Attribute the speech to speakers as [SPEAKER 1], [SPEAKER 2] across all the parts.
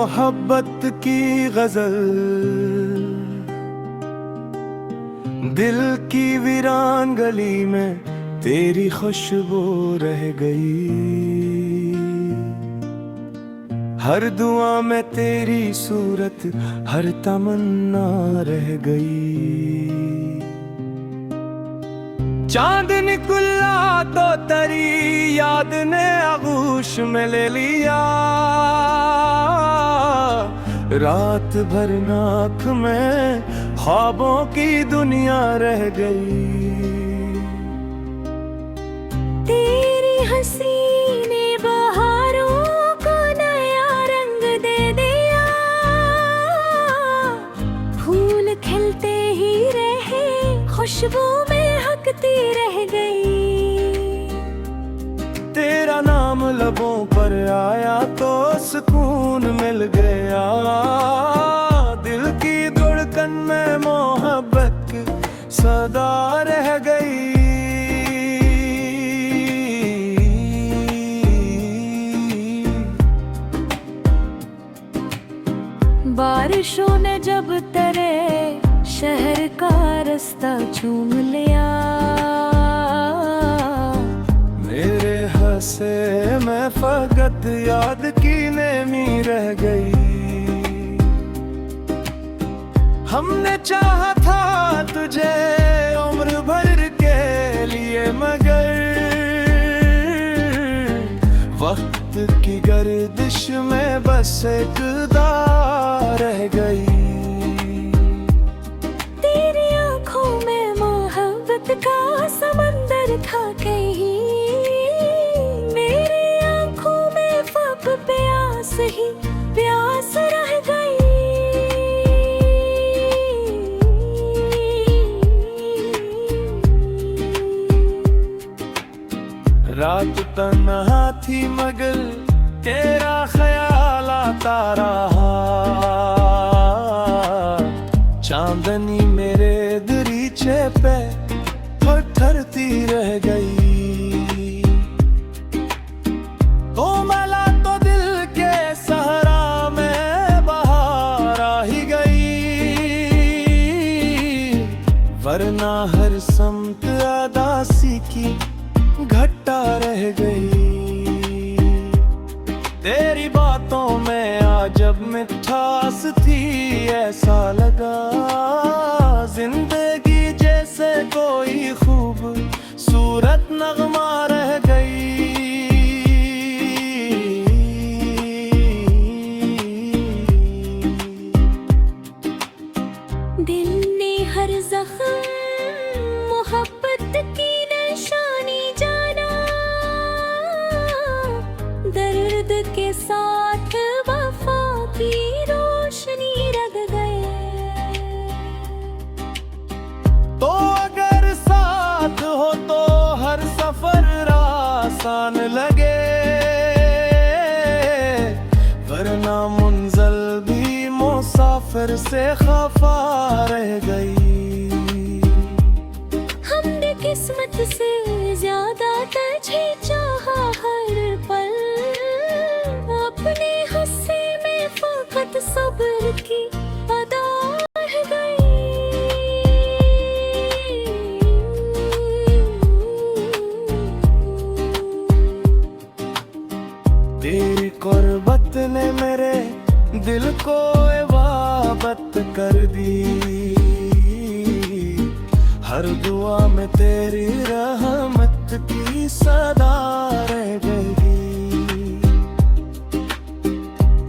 [SPEAKER 1] मोहब्बत की गजल दिल की वीरान गली में तेरी खुशबू रह गई। हर दुआ में तेरी सूरत, हर तमन्ना रह गई। चांद निकला तो तेरी याद ने आगोश में ले लिया। रात भर नाक में ख्वाबों की दुनिया रह गई।
[SPEAKER 2] तेरी हंसी ने बहारों को नया रंग दे दिया। फूल खिलते ही रहे, खुशबू में हकती रह गई।
[SPEAKER 1] तेरा नाम लबों पर आया तो सुकून मिल गया। दिल की धड़कन में मोहब्बत की सदा रह गई।
[SPEAKER 2] बारिशों ने जब तेरे शहर का रास्ता चूम लिया।
[SPEAKER 1] मेरे हंसे में फकत याद की नेमी रह गई। हमने चाहा था तुझे उम्र भर के लिए, मगर वक्त की गर्दिश में बस एक दाग रह गई।
[SPEAKER 2] तेरी आंखों में मोहब्बत का समंदर था कहीं। मेरी आंखों में फब प्यास ही प्यास रह गई।
[SPEAKER 1] रात तन्हा थी मगर तेरा ख्याल आता रहा। चांदनी मेरे दरीचे पे ठहरती रह गई। तो मला तो दिल के सहरा में बहार आ ही गई। वरना हर समत अदासी की घट्टा रह गई। तेरी बातों में आज जब मिठास थी, ऐसा लगा जिंदगी जैसे कोई खूबसूरत नगमा रह गई।
[SPEAKER 2] दिल ने हर जख्म मोहब्बत की निशानी जाना। दर्द के साथ वफा की रोशनी रग गए।
[SPEAKER 1] तो अगर साथ हो तो हर सफर आसान लगे। वरना मंजिल भी मुसाफिर से खफा रह गई।
[SPEAKER 2] हमने किस्मत से ज्यादा तुझे चाहा हर पल। अपने हंसी में फकत सब्र की अदा रह गई।
[SPEAKER 1] तेरी कुर्बत ने मेरे दिल को इबादत कर दी। हर दुआ में तेरी रहमत की सदा रह गई।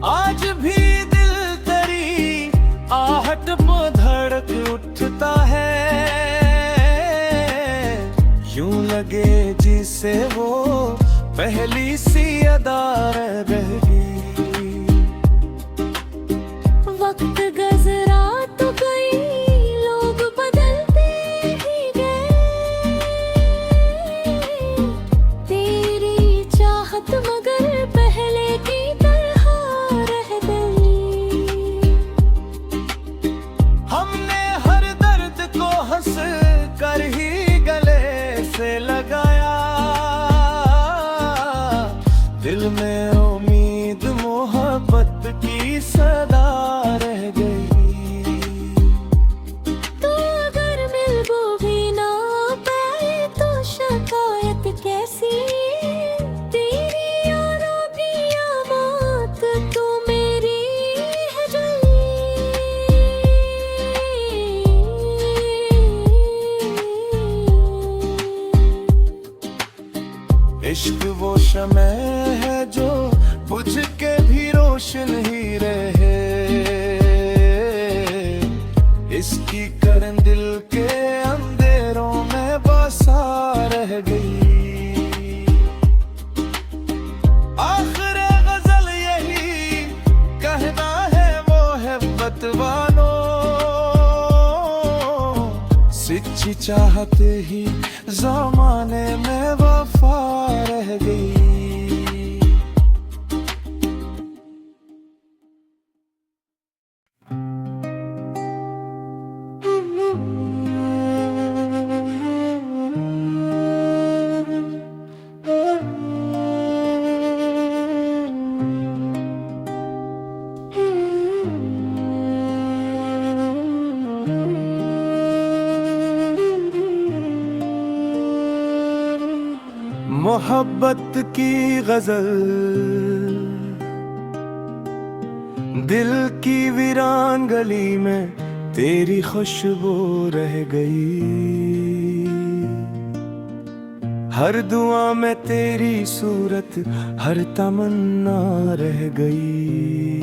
[SPEAKER 1] आज भी दिल तेरी आहट पे धड़क उठता है। यूं लगे जिसे वो पहली सी अदा रह गई।
[SPEAKER 2] वक्त गुजरा तो गई, लोग बदलते ही गए। तेरी चाहत मगर पहले की तरह रह गई।
[SPEAKER 1] हमने हर दर्द को हंस कर ही गले से लगाया। इश्क वो शमअ है जो बुझ के भी रोशन ही रहे, इसकी करन दिल के अंधेरों में बसा रह गई। आखिर गजल यही कहना है वो है बतवानो, सच्ची चाहत ही ज़माने में वफा रह गई। मोहब्बत की गजल दिल की वीरान गली में तेरी खुशबू रह गई। हर दुआ में तेरी सूरत, हर तमन्ना रह गई।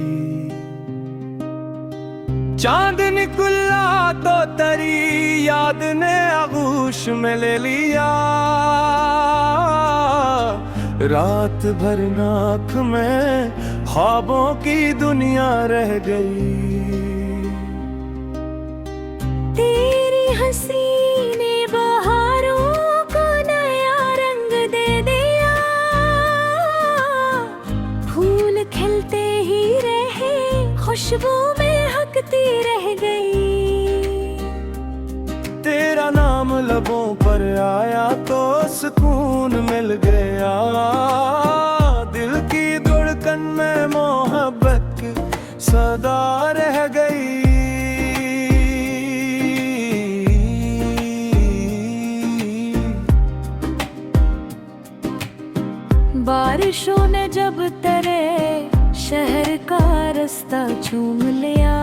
[SPEAKER 1] चांद निकला तो तेरी याद ने आगोश में ले लिया, रात भर नाक में ख्वाबों की दुनिया रह गई।
[SPEAKER 2] तेरी हंसी ने बहारों को नया रंग दे दिया, फूल खिलते ही रहे खुशबू में हकती रह गई।
[SPEAKER 1] तेरा नाम लबों पर आया तो सुकून मिल गया, दिल की धड़कन में मोहब्बत सदा रह गई।
[SPEAKER 2] बारिशों ने जब तेरे शहर का रास्ता चूम लिया,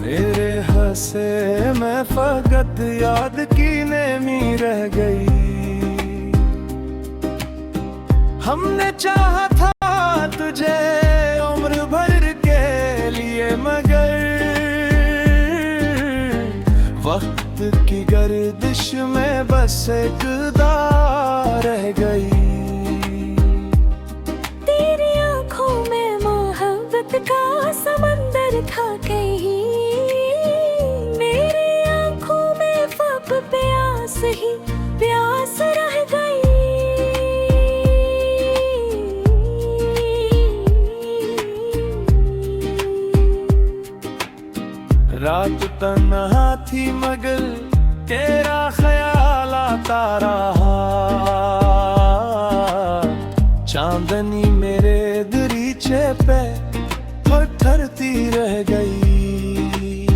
[SPEAKER 1] मेरे हंसे में फकत याद की नेमी रह गई। हमने चाहा था तुझे उम्र भर के लिए, मगर वक्त की गर्दिश में बस एक दाग रह गई।
[SPEAKER 2] तेरी आंखों में मोहब्बत का समंदर था कहीं, मेरी आंखों में ख्वाब प्यास ही प्यास रह गई।
[SPEAKER 1] रात तन्हा थी मगर तेरा ख्याल आता रहा, चांदनी मेरे दरीचे पे ठहरती रह गई।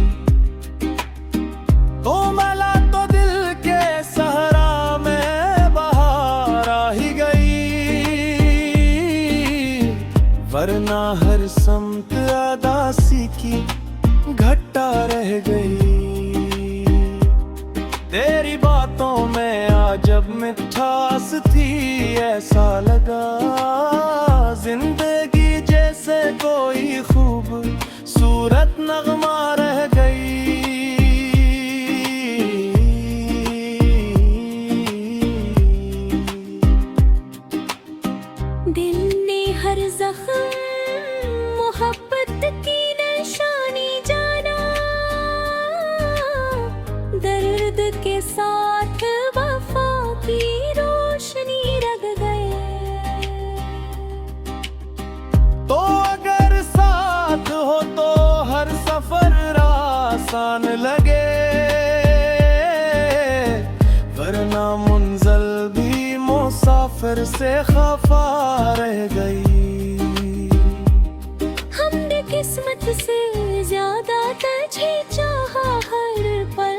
[SPEAKER 1] तो मला तो दिल के सहरा में बहार आ ही गई, वरना हर समत अदासी की घटा रह गई। तेरी बातों में आज जब मिठास थी, ऐसा लगा जिंदगी जैसे कोई खूबसूरत नगमा रह गई।
[SPEAKER 2] दिल ने हर जख्म मोहब्बत की निशानी जाना, दर्द के साथ वफा की रोशनी रग गए।
[SPEAKER 1] तो अगर साथ हो तो हर सफर आसान लगे, वरना मुंज़ल भी मुसाफिर से खफा रह गई।
[SPEAKER 2] हमने किस्मत से ज्यादा तुझे चाहा हर पल,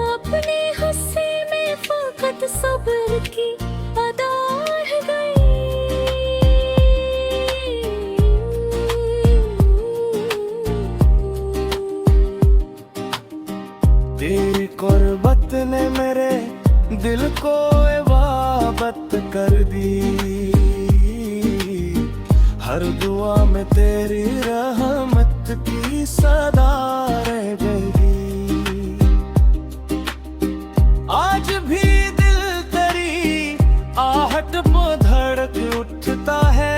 [SPEAKER 2] अपने हिस्से में फकत सब्र की अदा रह गई।
[SPEAKER 1] तेरी कुर्बत ने मेरे दिल को इबादत कर दी। हर दुआ में तेरी रहमत की सदा रह गई। आज भी दिल तेरी आहट पे धड़क उठता है,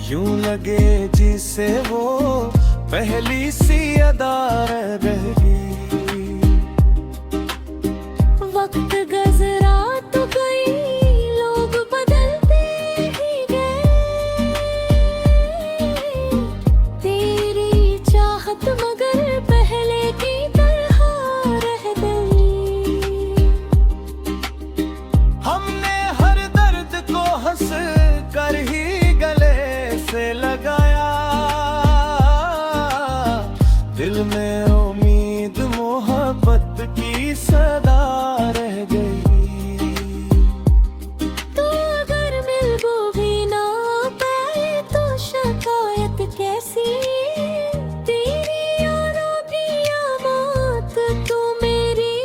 [SPEAKER 1] यूं लगे जिसे वो पहली सी अदा रह गई।
[SPEAKER 2] वक्त गुजरा तो गई, लोग बदलते ही गए। तेरी चाहत मगर पहले की तरह रह गई।
[SPEAKER 1] हमने हर दर्द को हंस कर ही गले से लगाया। दिल में उम्मीद मोहब्बत की सदा रह गई।
[SPEAKER 2] तो अगर मिल वो भी ना पाए तो शिकायत कैसी। तेरी यारों की आमत तो मेरी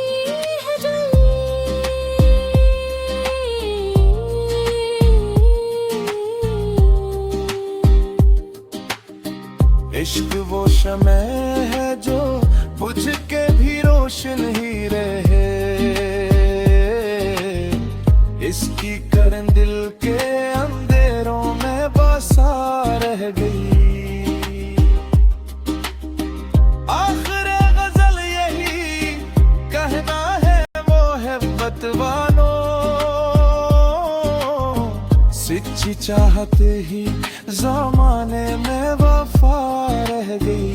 [SPEAKER 2] है जली।
[SPEAKER 1] इश्क वो शम्ए है जो बुझ के भी रोशन ही रहे। इसकी करन दिल के अंधेरों में बसा रह गई। आखिर गजल यही कहना है मोहब्बत वालों, सच्ची चाहत ही ज़माने में वफा रह गई।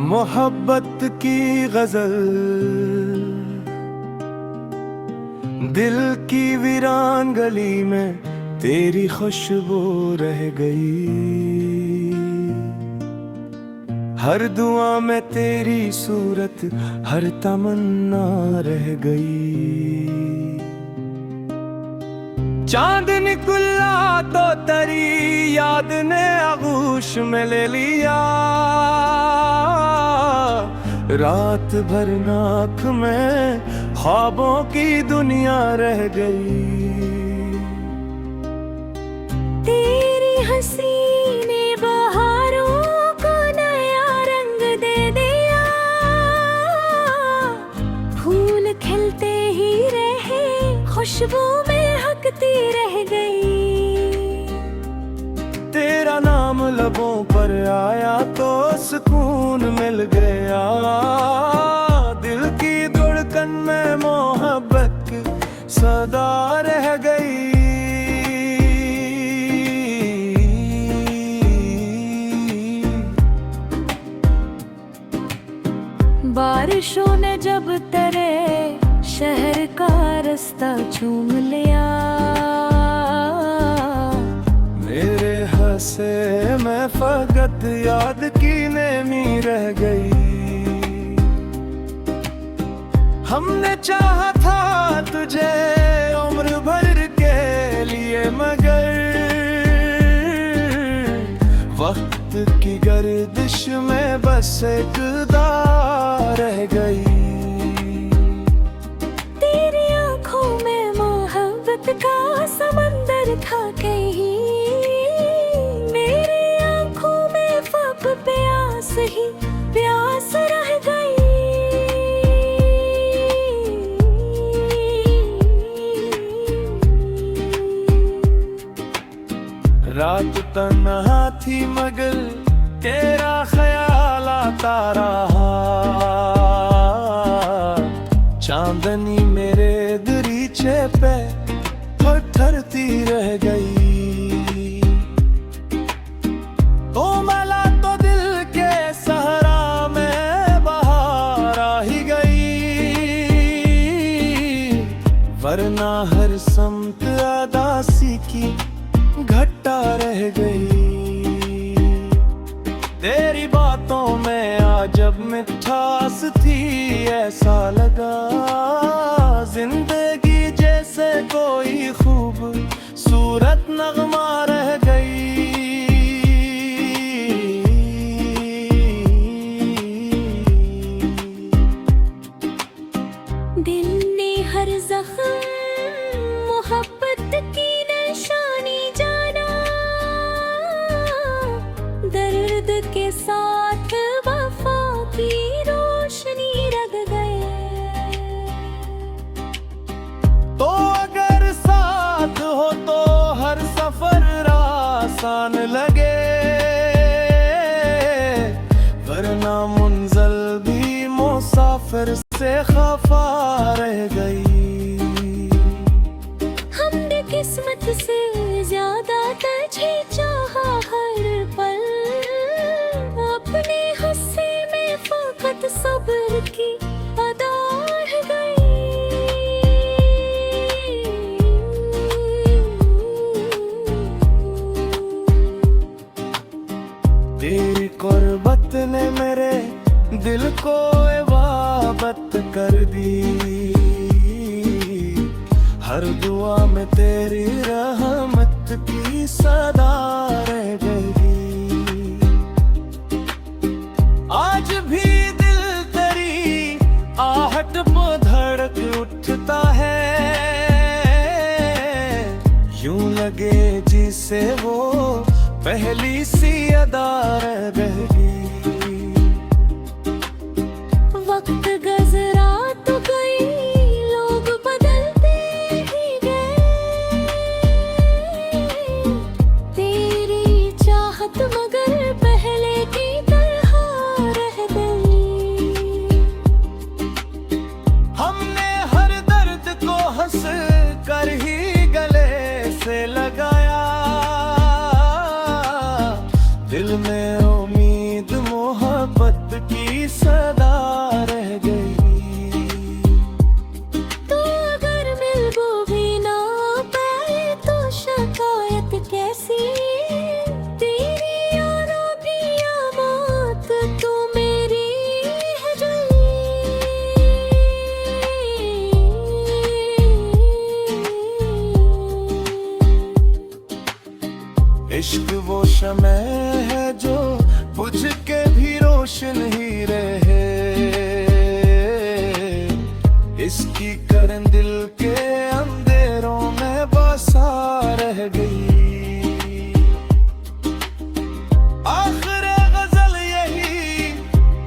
[SPEAKER 1] मोहब्बत की गजल दिल की वीरान गली में तेरी खुशबू रह गई। हर दुआ में तेरी सूरत, हर तमन्ना रह गई। चांद निकला तो तेरी याद ने आगोश में ले लिया। रात भर नाक में ख्वाबों की दुनिया रह गई।
[SPEAKER 2] तेरी हंसी ने बहारों को नया रंग दे दिया। फूल खिलते ही रहे, खुशबू महकती रह गई।
[SPEAKER 1] तेरा नाम लबों पर आया तो सुकून मिल गया। दिल की धड़कन में मोहब्बत सदा रह गई।
[SPEAKER 2] बारिशों ने जब तेरे शहर का रास्ता चूम लिया।
[SPEAKER 1] मेरे हंसे में फकत याद की नेमी रह गई। हमने चाहा था तुझे उम्र भर के लिए, मगर वक्त की गर्दिश में बस एक दाग रह गई।
[SPEAKER 2] तेरी आंखों में मोहब्बत का समंदर था कहीं। मेरी आंखों में फक प्यास ही प्यास रह गई।
[SPEAKER 1] रात तन्हा थी मगर तेरा ख्याल आता रहा। चांदनी मेरे दरीचे पे ठहरती रह गई। तो मला तो दिल के सहरा में बहार आ ही गई। वरना हर समत अदासी की घटा रह गई। तेरी बातों में अजब मिठास थी, ऐसा लगा जिंदगी जैसे कोई खूबसूरत नगमा रह गई।
[SPEAKER 2] दिल ने हर जख्म मोहब्बत की निशानी जाना, दर्द के साथ वफा की रोशनी रग गए।
[SPEAKER 1] तो अगर साथ हो तो हर सफर आसान लगे, वरना मुंज़ल भी मुसाफिर से खफा रह गई।
[SPEAKER 2] हमने किस्मत से ज्यादा तुझे चाहा हर पल, अपने गुस्से में फकत सब्र की अदा रह गई।
[SPEAKER 1] तेरी कुर्बत ने मेरे दिल को इबादत कर दी, हर दुआ में तेरी रहमत की सदा रह गई। आज भी दिल तेरी आहट पे धड़क उठता है, यूं लगे जिसे वो पहली सी अदा रह गई।
[SPEAKER 2] वक्त गुजरा तो गई, लोग बदलते ही गए, तेरी चाहत मगर पहले की तरह रह गई।
[SPEAKER 1] हमने हर दर्द को हंस कर ही गले से लगाया, दिल में उम्मीद मोहब्बत की सदा रह गई।
[SPEAKER 2] तो अगर मिल वो भी ना पाए तो शिकायत कैसी, तेरी यारों की आमत तो मेरी है जली।
[SPEAKER 1] इश्क वो शम्ए है जो बुझ के भी रोशन ही रहे, इसकी करन दिल के अंधेरों में बसा रह गई। आखिर गजल यही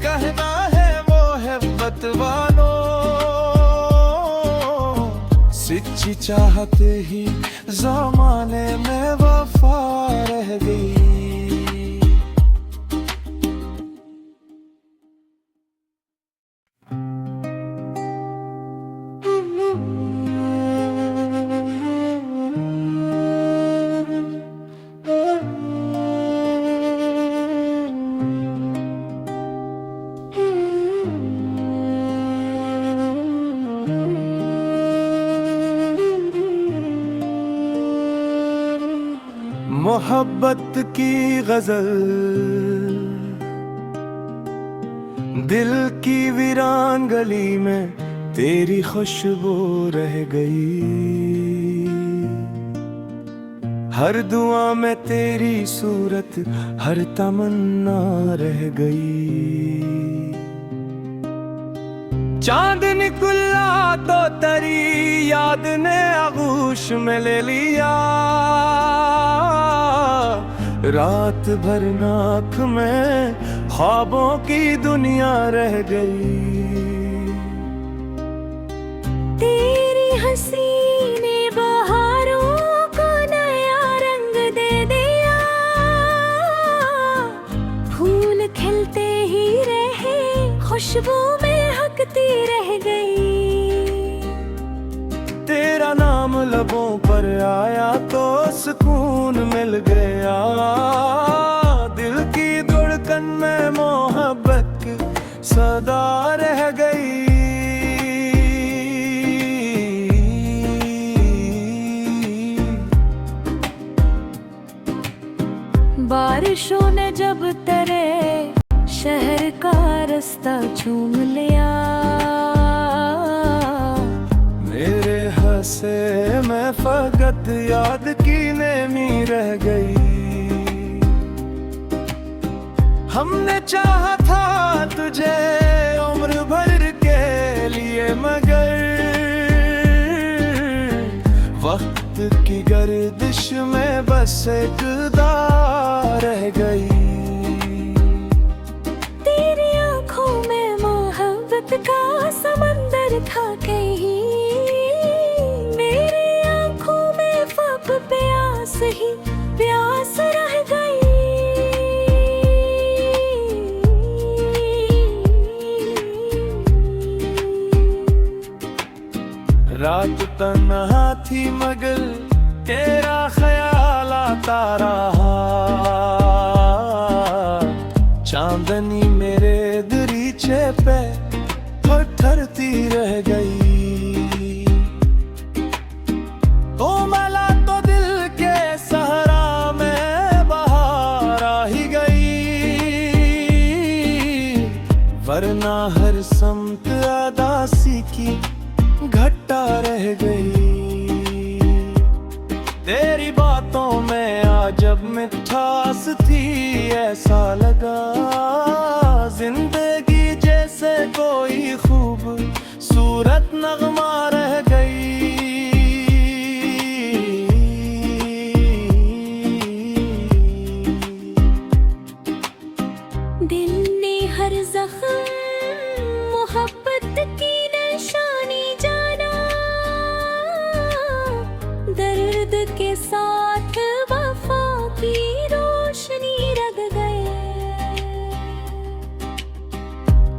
[SPEAKER 1] कहना है मोहब्बत वालों, सच्ची चाहत ही ज़माने में वफा रह गई। मोहब्बत की गजल दिल की वीरान गली में तेरी खुशबू रह गई। हर दुआ में तेरी सूरत, हर तमन्ना रह गई। चांद निकला तो तेरी याद ने आगोश में ले लिया, रात भर नाक में ख्वाबों की दुनिया रह गई।
[SPEAKER 2] तेरी हंसी ने बहारों को नया रंग दे दिया, फूल खिलते ही रहे खुशबू में हकती रह गई।
[SPEAKER 1] तेरा नाम लबों पर आया तो सुकून मिल गया, दिल की धड़कन में मोहब्बत सदा रह गई।
[SPEAKER 2] रास्ता चूम लिया।
[SPEAKER 1] मेरे हंसे में फकत याद की नेमी रह गई। हमने चाहा था तुझे उम्र भर के लिए, मगर वक्त की गर्दिश में बस एक दाग रह गई।
[SPEAKER 2] तेरी आंखों में मोहब्बत का समंदर था कहीं, मेरी आंखों में ख्वाब प्यास ही प्यास रह गई।
[SPEAKER 1] रात तन्हा थी मगर तेरा ख्याल आता रहा। चांदनी मेरे दरीचे पे ठहरती रह गई। तो मला तो दिल के सहरा में बहार आ ही गई, वरना हर समत अदासी की घटा रह गई। तेरी बातों में आज जब मिठास थी, ऐसा लगा जिंदगी जैसे कोई खूबसूरत नगमा रह गई।
[SPEAKER 2] दिल ने हर जख्म मोहब्बत की निशानी जाना, दर्द के साथ वफा की रोशनी रग गए।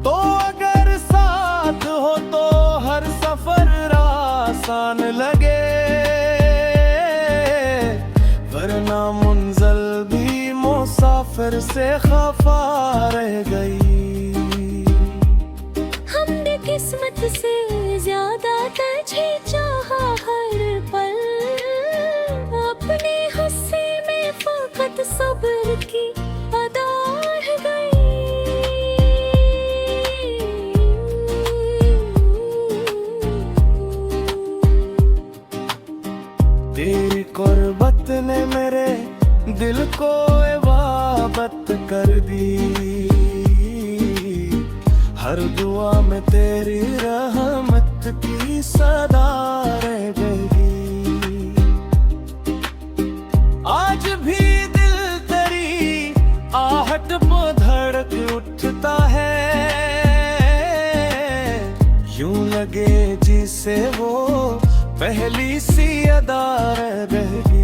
[SPEAKER 1] तो अगर साथ हो तो हर सफर आसान लगे, वरना मुंज़ल भी मुसाफिर से खफा रह गई।
[SPEAKER 2] हमने किस्मत से ज्यादा तुझे चाहा हर पल, अपने हिस्से में फकत सब्र की अदा रह गई।
[SPEAKER 1] तेरी कुर्बत ने मेरे दिल को इबादत कर दी। हर दुआ में तेरी रहमत की सदा रह गई। आज भी दिल तेरी आहट में धड़क उठता है, यूं लगे जिसे वो पहली सी अदा रह गई।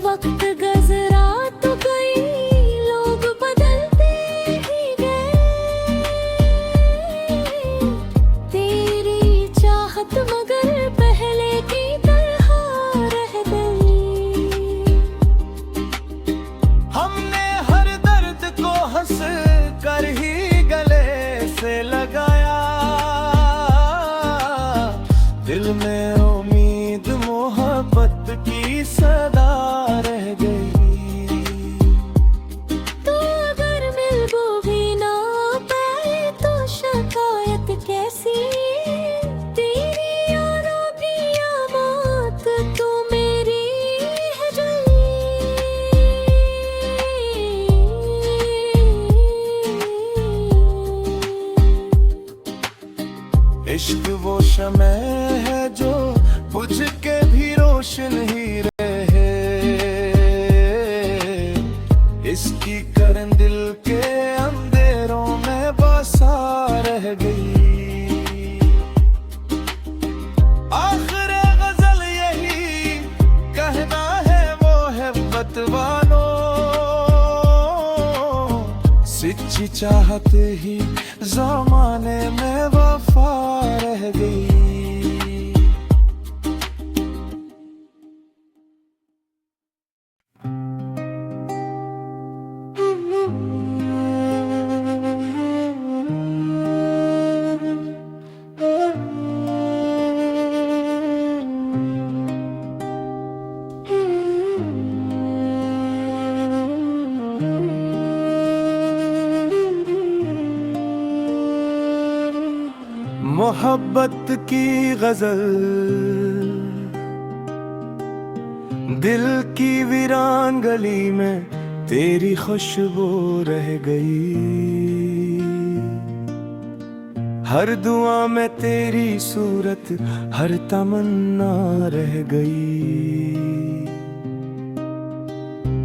[SPEAKER 2] वक्त गुजरा तो कई लोग बदलते ही गए, तेरी चाहत मगर पहले की तरह रह गई।
[SPEAKER 1] हमने हर दर्द को हंस कर ही गले से लगाया, दिल में उम्मीद मोहब्बत की सदा रह गई।
[SPEAKER 2] तो अगर मिलबो भी ना पाए तो शिकायत कैसी, तेरी यारों की आमत तो मेरी है जली।
[SPEAKER 1] इश्क वो शमे है जो बुझ के भी रोशन ही रहे, इसकी करन दिल के अंधेरों में बसा रह गई। आखिर गजल यही कहना है मोहब्बत वालों, सच्ची चाहत ही ज़माने में वफा रह गई। मोहब्बत की गजल दिल की वीरान गली में तेरी खुशबू रह गई। हर दुआ में तेरी सूरत, हर तमन्ना रह गई।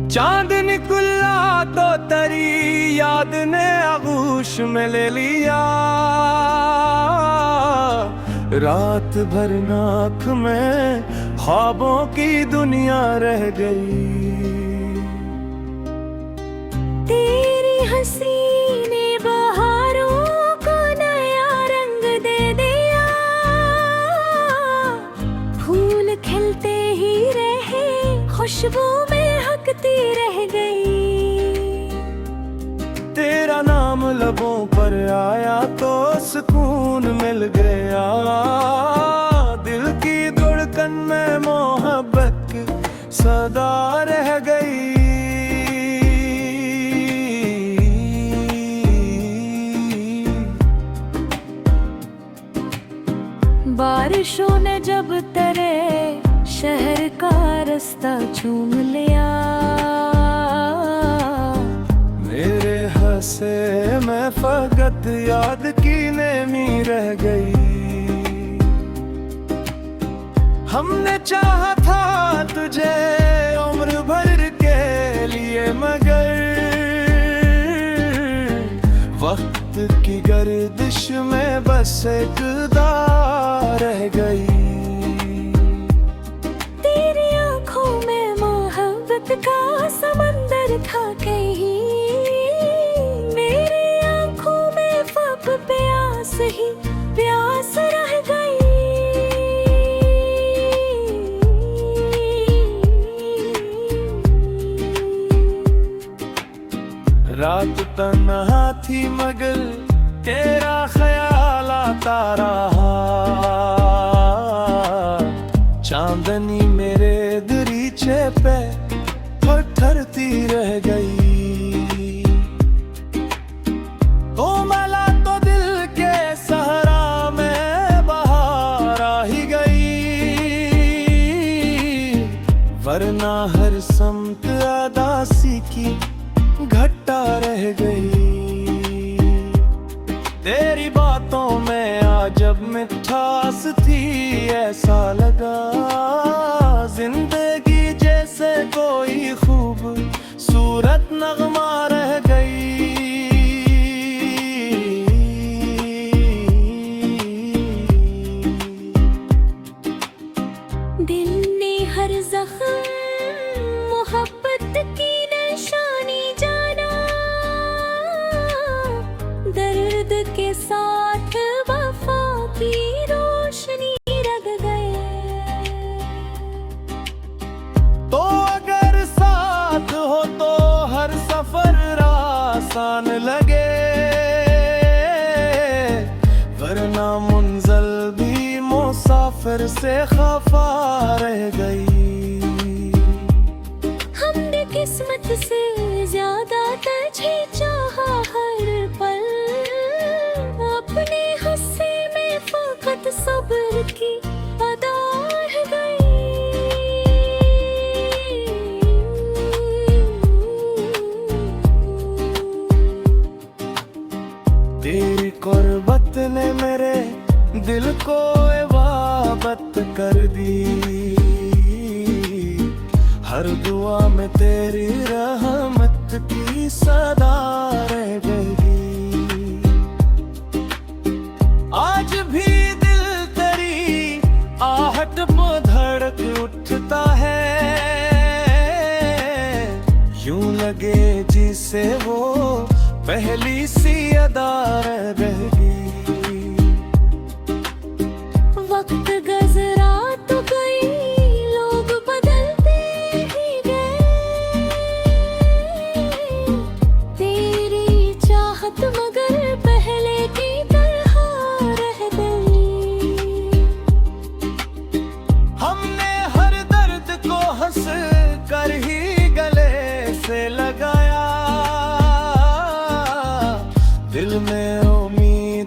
[SPEAKER 1] चांद निकला तो तेरी याद ने आगोश में ले लिया। रात भर नाक में ख्वाबों की दुनिया रह गई।
[SPEAKER 2] तेरी हंसी ने बहारों को नया रंग दे दिया। फूल खिलते ही रहे, खुशबू में हकती रह गई।
[SPEAKER 1] तेरा नाम लबों पर आया तो सुकून मिल गया। दिल की धड़कन में मोहब्बत सदा रह गई।
[SPEAKER 2] बारिशों ने जब तेरे शहर का रास्ता चूम लिया।
[SPEAKER 1] मेरे हंसे में फकत याद की नेमी रह गई। हमने चाहा था तुझे उम्र भर के लिए, मगर वक्त की गर्दिश में बस एक दार रह गई।
[SPEAKER 2] तेरी आंखों में मोहब्बत का समंदर था कहीं। मेरी आंखों में ख्वाब प्यास ही प्यास रह गई।
[SPEAKER 1] रात तन्हा थी मगर तेरा ख्याल आता रहा। चांदनी मेरे दरीचे पे ठहरती रह गई। तो मला तो दिल के सहरा में बहार आ ही गई। वरना हर समत अदासी की घटा रह गई। तेरी बातों में आज जब मिठास थी, ऐसा लगा जिंदगी जैसे कोई खूब सूरत नगमा रह गई।
[SPEAKER 2] दिल ने हर जख्म मोहब्बत की निशानी जाना। दर्द के साथ वफा की रोशनी रग गए।
[SPEAKER 1] तो अगर साथ हो तो हर सफर आसान लगे। वरना मुंज़िल भी मुसाफिर से खफा रह गई।
[SPEAKER 2] हमने किस्मत से ज्यादा तुझे चाहा हर पल। अपने हिस्से में फकत सब्र की अदा रह गई।
[SPEAKER 1] तेरी कुर्बत ने मेरे दिल को इबादत कर दी। हर दुआ में तेरी रहमत की सदा रह गई। आज भी दिल तेरी आहट में धड़क उठता है। यूं लगे जिसे वो पहली सी अदा रह गई।
[SPEAKER 2] वक्त गुजरा तो कई लोग बदलते ही गए। तेरी चाहत मगर पहले की तरह रह गई।
[SPEAKER 1] हमने हर दर्द को हंस कर ही गले से लगाया। दिल में उम्मीद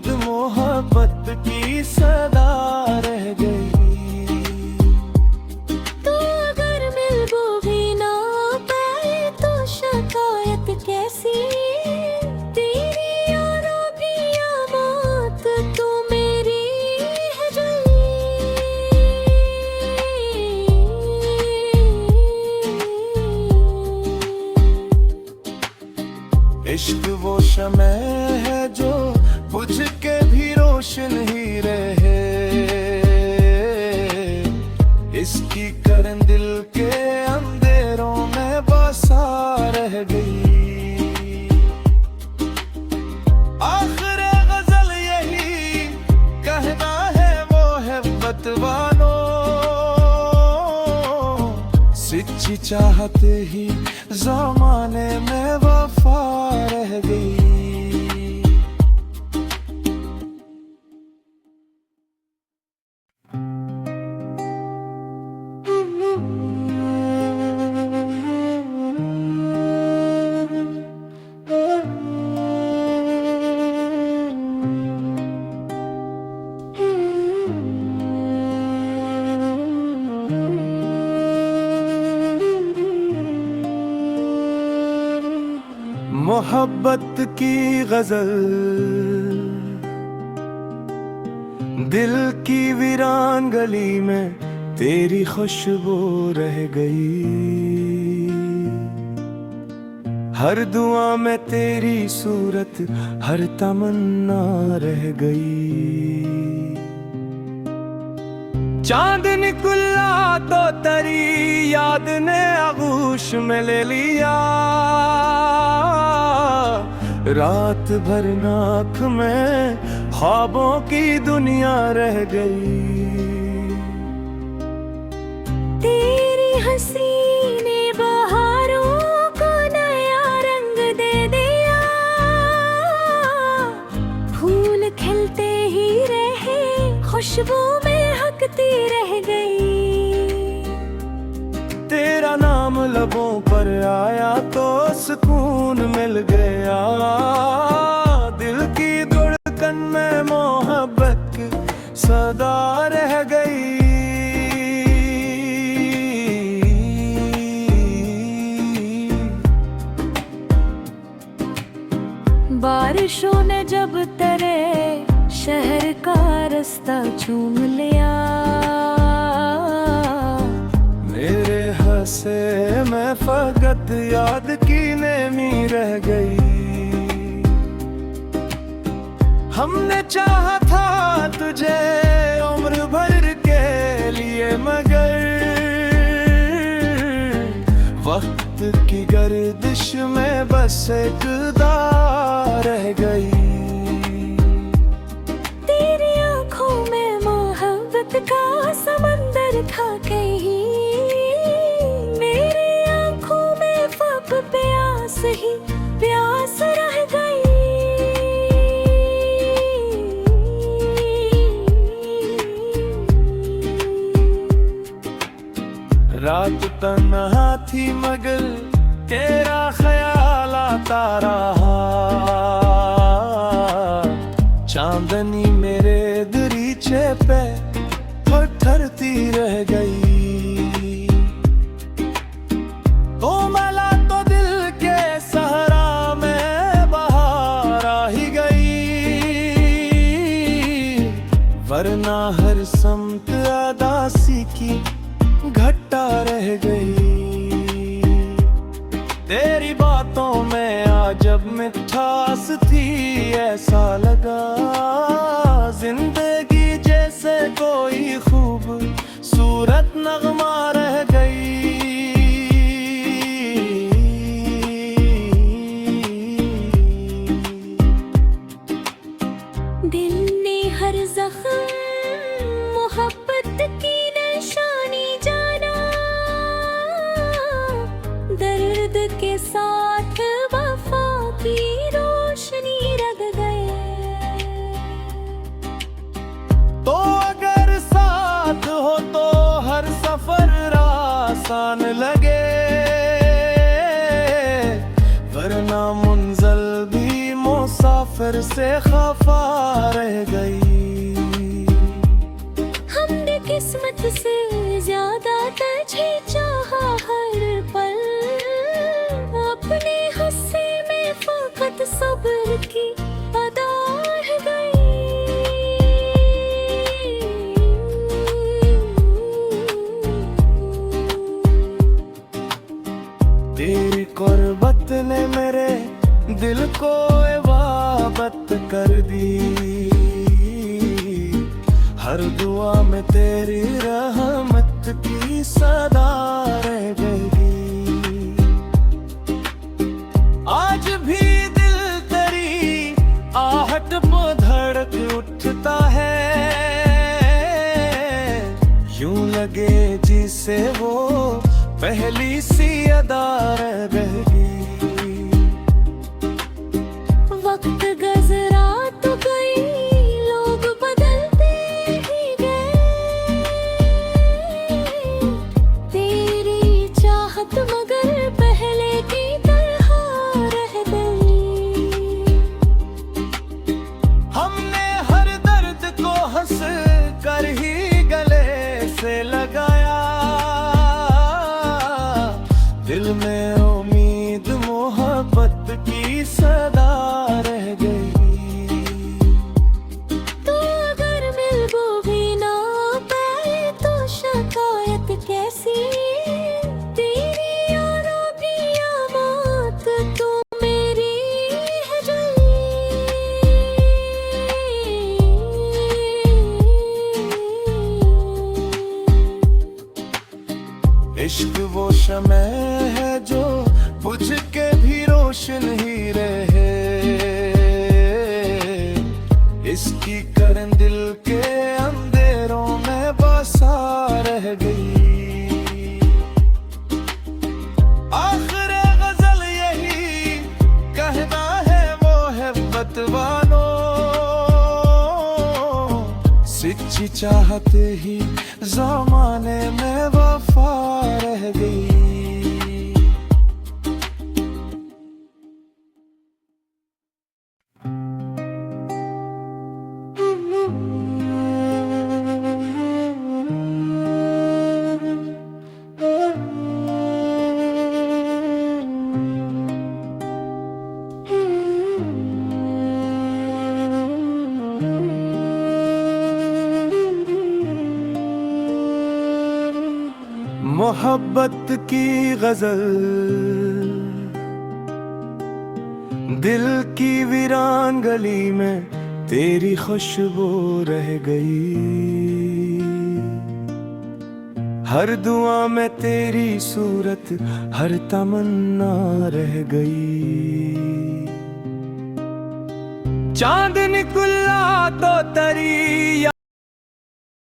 [SPEAKER 1] शमअ है जो बुझ के भी रोशन ही रहे। इसकी करन दिल के अंधेरों में बसा रह गई। आखिर गजल यही कहना है वो है बतवानो, सच्ची चाहत ही ज़माने में वफा रह गई। मोहब्बत की गजल दिल की वीरान गली में तेरी खुशबू रह गई। हर दुआ में तेरी सूरत, हर तमन्ना रह गई। चांद निकला तो तेरी याद ने आगोश में ले लिया। रात भर नाक में ख्वाबों की दुनिया रह गई।
[SPEAKER 2] तेरी हंसी ने बहारों को नया रंग दे दिया। फूल खिलते ही रहे, खुशबू महकती रह गई।
[SPEAKER 1] तेरा नाम लबों पर आया तो सुकून मिल गया। दिल की धड़कन में मोहब्बत सदा रह गई।
[SPEAKER 2] बारिशों ने जब तेरे शहर का रास्ता चूम लिया।
[SPEAKER 1] मेरे हंसे में फकत याद की नेमी रह गई। हमने चाहा था तुझे उम्र भर के लिए, मगर वक्त की गर्दिश में बस एक दार रह गई।
[SPEAKER 2] तेरी आंखों में मोहब्बत का समंदर था कहीं। मेरी आंखों में ख्वाब प्यास ही प्यास रह गई।
[SPEAKER 1] रात तन्हा थी मगर तेरा ख्याल आता रहा। चांदनी मेरे दरीचे पे ठहरती रह गई। तो मला तो दिल के सहरा में बहार आ ही गई। वरना हर समत अदासी की घटा रह गई। तेरी बातों में आज जब मिठास थी, ऐसा लगा जिंदगी जैसे कोई खूब सूरत नगमा रह गई।
[SPEAKER 2] दिल ने हर जख्म मोहब्बत की निशानी जाना। दर्द के साथ वफा की रोशनी रग गए।
[SPEAKER 1] तो अगर साथ हो तो हर सफर आसान लगे। वरना मुंज़ल भी मुसाफिर से खफा रह गई।
[SPEAKER 2] हमने किस्मत से ज्यादा तुझे चाहा हर पल। अपने गुस्से में फकत सब्र की अदा रह गई।
[SPEAKER 1] तेरी कुर्बत ने मेरे दिल को हर दुआ में तेरी रहमत की सदा रह गई। आज भी दिल तेरी आहट पे धड़क उठता है, यूं लगे जिसे वो पहली सी अदा रह गई।
[SPEAKER 2] वक्त गुजरा तो कई लोग बदलते ही गए, तेरी चाहत मगर पहले की तरह रह गई।
[SPEAKER 1] हमने हर दर्द को हंस कर ही गले से लगाया, दिल में उम्मीद मोहब्बत की सदा रह गई।
[SPEAKER 2] तो अगर मिलबो भी ना पाए तो शिकायत कैसी, तेरी यारों की आमत तो मेरी है जली।
[SPEAKER 1] इश्क वो शमअ है जो बुझ के भी रोशन ही रहे, इसकी करन दिल के अंधेरों में बसा रह गई। आखिर गजल यही कहना है मोहब्बत वालों, सच्ची चाहत ही ज़माने में वफा रह गई। मोहब्बत की गजल दिल की वीरान गली में तेरी खुशबू रह गई। हर दुआ में तेरी सूरत, हर तमन्ना रह गई। चांद निकला तो तेरी